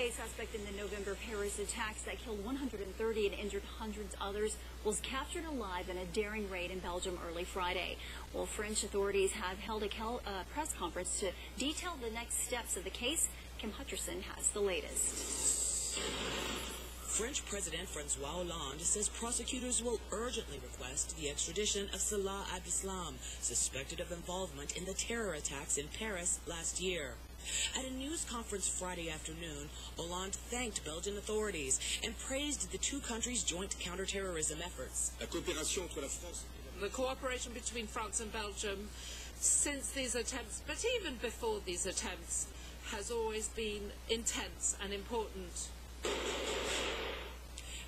A suspect in the November Paris attacks that killed 130 and injured hundreds others was captured alive in a daring raid in Belgium early Friday. Well, French authorities have held a press conference to detail the next steps of the case. Kim Hutcherson has the latest. French President Francois Hollande says prosecutors will urgently request the extradition of Salah Abdeslam, suspected of involvement in the terror attacks in Paris last year. At a news conference Friday afternoon, Hollande thanked Belgian authorities and praised the two countries' joint counterterrorism efforts. The cooperation between France and Belgium since these attempts, but even before these attempts, has always been intense and important.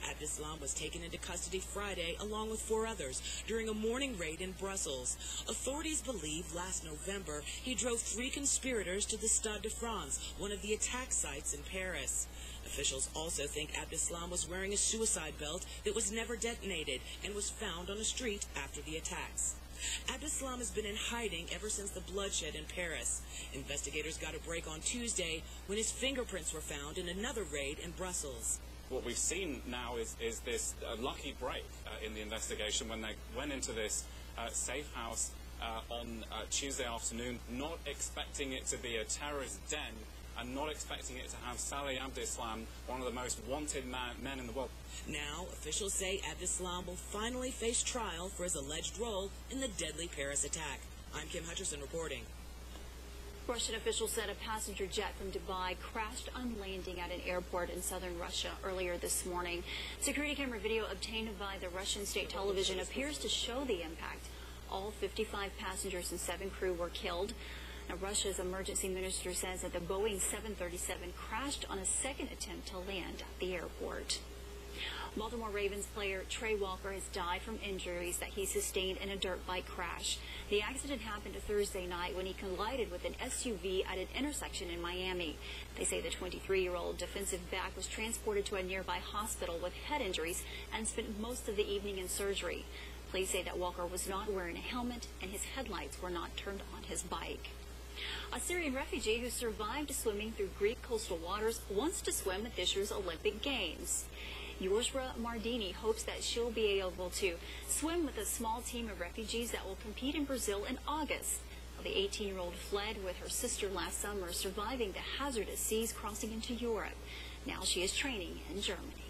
Abdeslam was taken into custody Friday along with 4 others during a morning raid in Brussels. Authorities believe last November he drove 3 conspirators to the Stade de France, one of the attack sites in Paris. Officials also think Abdeslam was wearing a suicide belt that was never detonated and was found on a street after the attacks. Abdeslam has been in hiding ever since the bloodshed in Paris. Investigators got a break on Tuesday when his fingerprints were found in another raid in Brussels. What we've seen now is this lucky break in the investigation when they went into this safe house on Tuesday afternoon, not expecting it to be a terrorist den and not expecting it to have Salah Abdeslam, one of the most wanted men in the world. Now, officials say Abdeslam will finally face trial for his alleged role in the deadly Paris attack. I'm Kim Hutcherson reporting. Russian officials said a passenger jet from Dubai crashed on landing at an airport in southern Russia earlier this morning. Security camera video obtained by the Russian state television appears to show the impact. All 55 passengers and 7 crew were killed. Now, Russia's emergency minister says that the Boeing 737 crashed on a second attempt to land at the airport. Baltimore Ravens player Trey Walker has died from injuries that he sustained in a dirt bike crash. The accident happened Thursday night when he collided with an SUV at an intersection in Miami. They say the 23-year-old defensive back was transported to a nearby hospital with head injuries and spent most of the evening in surgery. Police say that Walker was not wearing a helmet and his headlights were not turned on his bike. A Syrian refugee who survived swimming through Greek coastal waters wants to swim at this year's Olympic Games. Yorsra Mardini hopes that she'll be able to swim with a small team of refugees that will compete in Brazil in August. The 18-year-old fled with her sister last summer, surviving the hazardous seas crossing into Europe. Now she is training in Germany.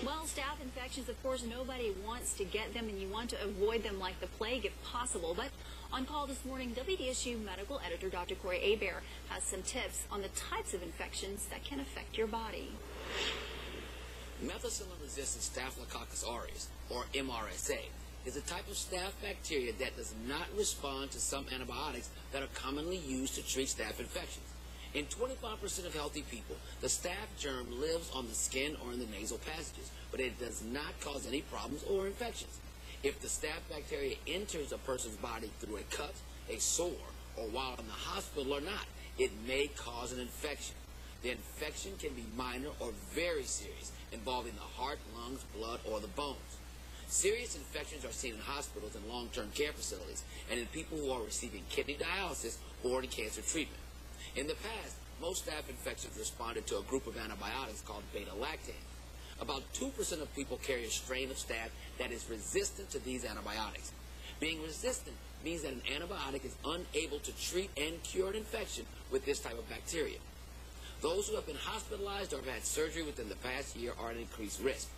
Well, staph infections, of course, nobody wants to get them, and you want to avoid them like the plague if possible. But on call this morning, WDSU medical editor Dr. Corey Hebert has some tips on the types of infections that can affect your body. Methicillin-resistant Staphylococcus aureus, or MRSA, is a type of staph bacteria that does not respond to some antibiotics that are commonly used to treat staph infections. In 25% of healthy people, the staph germ lives on the skin or in the nasal passages, but it does not cause any problems or infections. If the staph bacteria enters a person's body through a cut, a sore, or while in the hospital or not, it may cause an infection. The infection can be minor or very serious, involving the heart, lungs, blood, or the bones. Serious infections are seen in hospitals and long-term care facilities, and in people who are receiving kidney dialysis or in cancer treatment. In the past, most staph infections responded to a group of antibiotics called beta-lactam. About 2% of people carry a strain of staph that is resistant to these antibiotics. Being resistant means that an antibiotic is unable to treat and cure an infection with this type of bacteria. Those who have been hospitalized or have had surgery within the past year are at increased risk.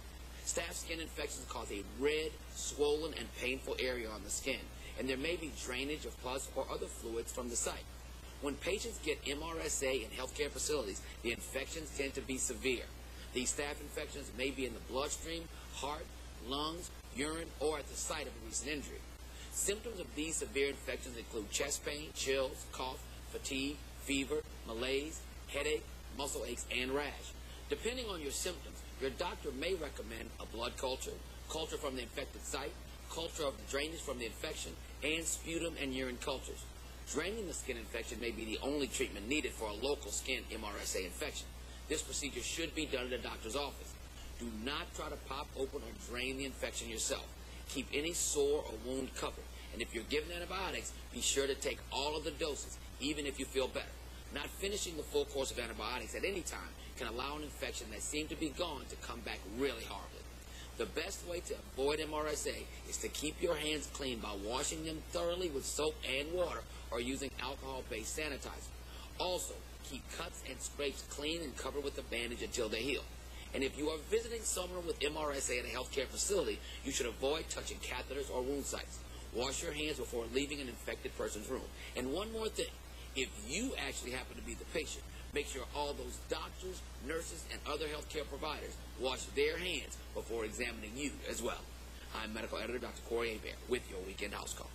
Staph skin infections cause a red, swollen, and painful area on the skin, and there may be drainage of pus or other fluids from the site. When patients get MRSA in healthcare facilities, the infections tend to be severe. These staph infections may be in the bloodstream, heart, lungs, urine, or at the site of a recent injury. Symptoms of these severe infections include chest pain, chills, cough, fatigue, fever, malaise, headache, muscle aches, and rash. Depending on your symptoms, your doctor may recommend a blood culture, culture from the infected site, culture of the drainage from the infection, and sputum and urine cultures. Draining the skin infection may be the only treatment needed for a local skin MRSA infection. This procedure should be done at a doctor's office. Do not try to pop open or drain the infection yourself. Keep any sore or wound covered. And if you're given antibiotics, be sure to take all of the doses, even if you feel better. Not finishing the full course of antibiotics at any time can allow an infection that seemed to be gone to come back really horribly. The best way to avoid MRSA is to keep your hands clean by washing them thoroughly with soap and water or using alcohol-based sanitizer. Also, keep cuts and scrapes clean and covered with a bandage until they heal. And if you are visiting someone with MRSA at a healthcare facility, you should avoid touching catheters or wound sites. Wash your hands before leaving an infected person's room. And one more thing, if you actually happen to be the patient, make sure all those doctors, nurses, and other healthcare providers wash their hands before examining you as well. I'm Medical Editor Dr. Corey Hebert with your Weekend House Call.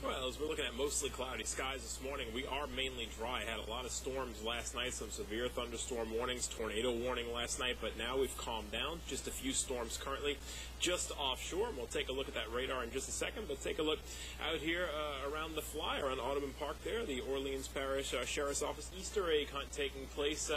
Well, as we're looking at mostly cloudy skies this morning, we are mainly dry. Had a lot of storms last night, some severe thunderstorm warnings, tornado warning last night, but now we've calmed down. Just a few storms currently just offshore. We'll take a look at that radar in just a second, but take a look out here around the fly, around Audubon Park there, the Orleans Parish Sheriff's Office Easter egg hunt taking place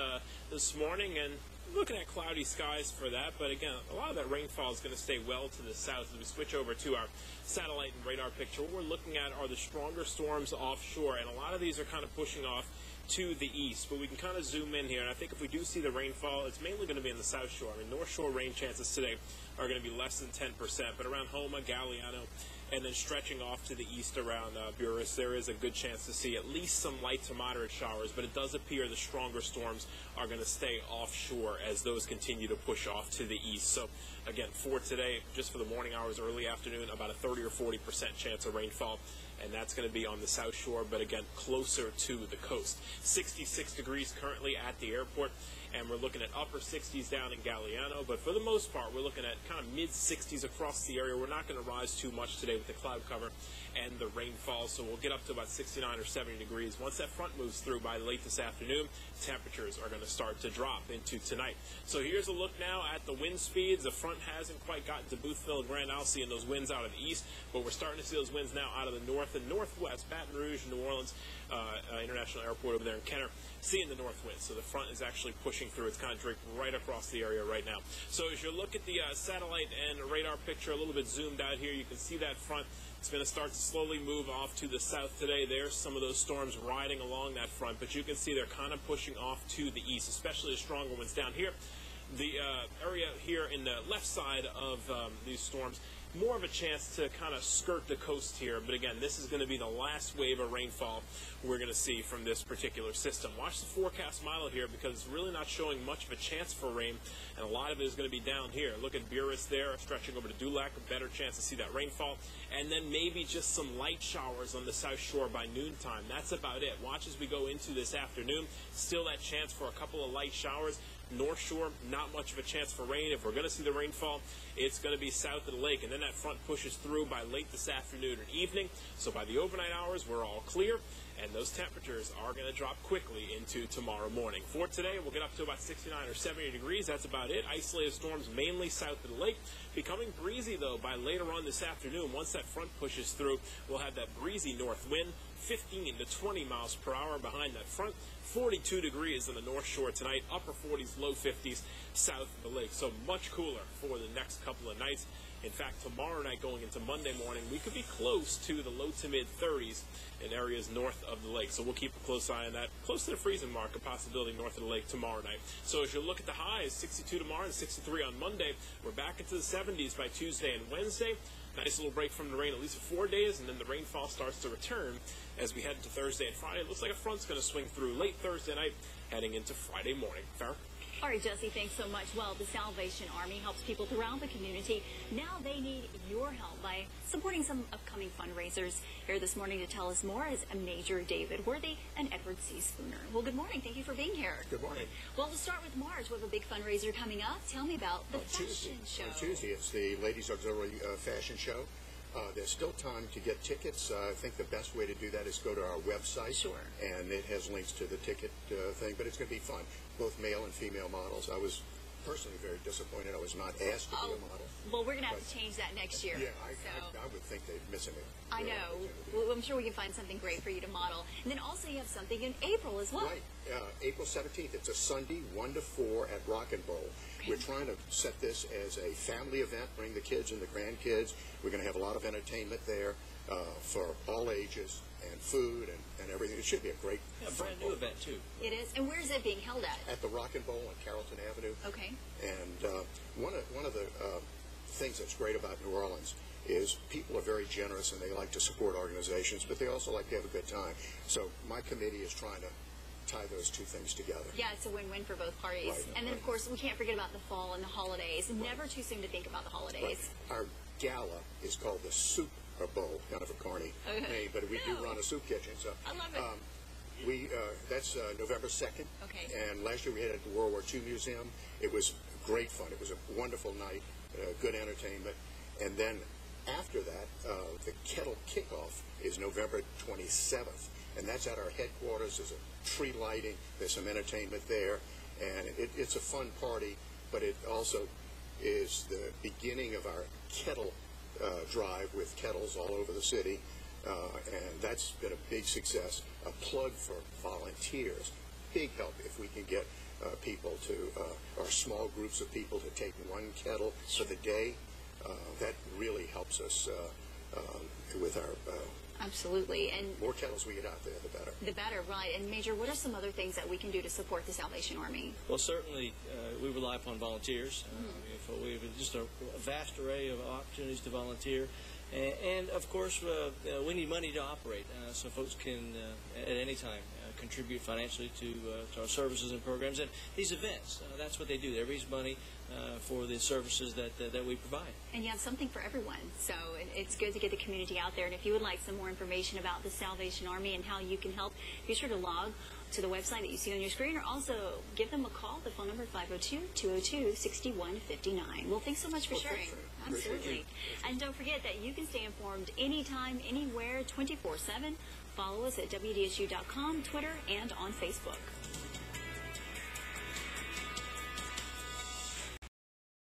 this morning, and looking at cloudy skies for that, but again, a lot of that rainfall is going to stay well to the south. As we switch over to our satellite and radar picture, what we're looking at are the stronger storms offshore, and a lot of these are kind of pushing off to the east, but we can kind of zoom in here, and I think if we do see the rainfall, it's mainly going to be in the south shore. I mean, north shore rain chances today are going to be less than 10%, but around Homa, Galliano, and then stretching off to the east around Buras, there is a good chance to see at least some light to moderate showers, but it does appear the stronger storms are going to stay offshore as those continue to push off to the east. So again, for today, just for the morning hours, early afternoon, about a 30 or 40% chance of rainfall, and that's going to be on the south shore, but again, closer to the coast. 66 degrees currently at the airport, and we're looking at upper 60s down in Galliano, but for the most part, we're looking at kind of mid-60s across the area. We're not going to rise too much today with the cloud cover and the rainfall, so we'll get up to about 69 or 70 degrees. Once that front moves through by late this afternoon, temperatures are going to start to drop into tonight. So here's a look now at the wind speeds. The front hasn't quite gotten to Boothville and Grand Isle, seeing those winds out of the east, but we're starting to see those winds now out of the north and northwest. Baton Rouge, New Orleans International Airport over there in Kenner, seeing the north wind. So the front is actually pushing through. It's kind of draped right across the area right now. So as you look at the satellite and radar picture a little bit zoomed out here, you can see that front. It's going to start to slowly move off to the south today. There's some of those storms riding along that front, but you can see they're kind of pushing off to the east, especially the stronger ones down here. The area here in the left side of these storms, more of a chance to kind of skirt the coast here, but again, this is going to be the last wave of rainfall we're going to see from this particular system. Watch the forecast model here because it's really not showing much of a chance for rain, and a lot of it is going to be down here. Look at Buras there, stretching over to Dulac, a better chance to see that rainfall, and then maybe just some light showers on the south shore by noontime. That's about it. Watch as we go into this afternoon, still that chance for a couple of light showers. North shore, not much of a chance for rain. If we're going to see the rainfall, it's going to be south of the lake, and then that front pushes through by late this afternoon and evening. So by the overnight hours, we're all clear, and those temperatures are going to drop quickly into tomorrow morning. For today, we'll get up to about 69 or 70 degrees. That's about it. Isolated storms mainly south of the lake. Becoming breezy, though, by later on this afternoon. Once that front pushes through, we'll have that breezy north wind, 15 to 20 miles per hour behind that front. 42 degrees on the North Shore tonight, upper 40s, low 50s south of the lake. So much cooler for the next couple of nights. In fact, tomorrow night going into Monday morning, we could be close to the low to mid 30s in areas north of the lake. So we'll keep a close eye on that. Close to the freezing mark, a possibility north of the lake tomorrow night. So as you look at the highs, 62 tomorrow and 63 on Monday. We're back into the 70s by Tuesday and Wednesday. Nice little break from the rain, at least for 4 days, and then the rainfall starts to return as we head into Thursday and Friday. It looks like a front's going to swing through late Thursday night, heading into Friday morning. Farrah? All right, Jesse, thanks so much. Well, the Salvation Army helps people throughout the community. Now they need your help by supporting some upcoming fundraisers. Here this morning to tell us more is Major David Worthy and Edward C. Spooner. Well, good morning. Thank you for being here. Good morning. Well, we'll start with March. We have a big fundraiser coming up. Tell me about the fashion show. On Tuesday, it's the Ladies Auxiliary Fashion Show. There's still time to get tickets. I think the best way to do that is go to our website. Sure. And it has links to the ticket thing, but it's going to be fun. Both male and female models. I was personally very disappointed I was not asked to be a model. Well, we're going to have to change that next year. Yeah, I would think they're missing it. I know. Well, I'm sure we can find something great for you to model. And then also you have something in April as well. Right. April 17th. It's a Sunday, 1 to 4 at Rock and Roll. Okay. We're trying to set this as a family event, bring the kids and the grandkids. We're going to have a lot of entertainment there for all ages, and food and everything. It should be a great brand new event, too. It is. And where is it being held at? At the Rock and Bowl on Carrollton Avenue. Okay. And one of the things that's great about New Orleans is people are very generous and they like to support organizations, but they also like to have a good time. So my committee is trying to tie those two things together. Yeah, it's a win-win for both parties. Right, and then, of course, we can't forget about the fall and the holidays. Never too soon to think about the holidays. Right. Our gala is called the Soup Bowl, kind of a corny name, but we do run a soup kitchen. So I love it. That's November 2nd. Okay. And last year we had it at the World War II Museum. It was great fun. It was a wonderful night, good entertainment. And then after that, the Kettle Kickoff is November 27th. And that's at our headquarters. There's a tree lighting. There's some entertainment there. And it's a fun party, but it also is the beginning of our kettle drive with kettles all over the city. And that's been a big success. A plug for volunteers. Big help if we can get people to, or small groups of people to take one kettle for the day. That really helps us with our... Absolutely. And more kettles we get out there, the better. The better, right. And Major, what are some other things that we can do to support the Salvation Army? Well, certainly we rely upon volunteers. We have just a vast array of opportunities to volunteer. And of course, we need money to operate, so folks can, at any time, contribute financially to our services and programs. And these events, that's what they do. They raise money for the services that we provide. And you have something for everyone. So it's good to get the community out there. And if you would like some more information about the Salvation Army and how you can help, be sure to log to the website that you see on your screen, or also give them a call. The phone number 502-202-6159. Well, thanks so much for sharing. Absolutely. And don't forget that you can stay informed anytime, anywhere, 24/7. Follow us at WDSU.com, Twitter, and on Facebook.